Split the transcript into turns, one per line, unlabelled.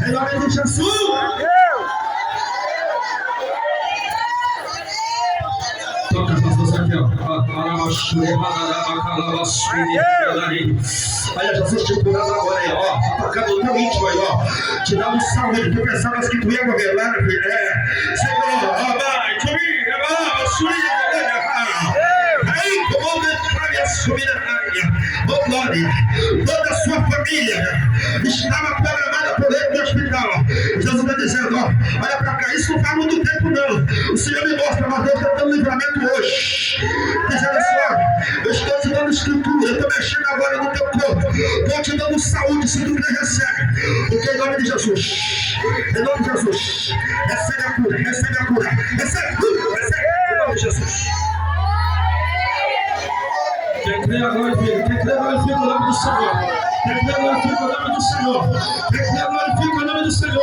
Em nome de Jesus. Toca as mãos aqui, ó. Olha, Jesus te curando agora aí, ó. Tocando o teu íntimo aí, ó. Te dá um salve. Tu pensavas que tu ia governar, filho. Senhor, ó, vai, subir, ó, subir, aí, como declare a subida na área. Oh, glória. Toda a sua família estava programada por ele no hospital. Jesus está dizendo, ó, olha para cá, isso não faz muito tempo não. O Senhor me mostra, mas Deus está dando livramento hoje. Dizendo assim, ó, eu estou te dando escritura, eu estou mexendo agora no teu corpo. Estou te dando saúde, se tu quer recebe. Porque em nome de Jesus, em nome de Jesus, recebe a cura, recebe a cura, recebe, em nome de Jesus. Quem crê glorifica, quem crê glorifica o nome do Senhor. Quem crê glorifica o nome do Senhor. Quem crê glorifica o nome do Senhor.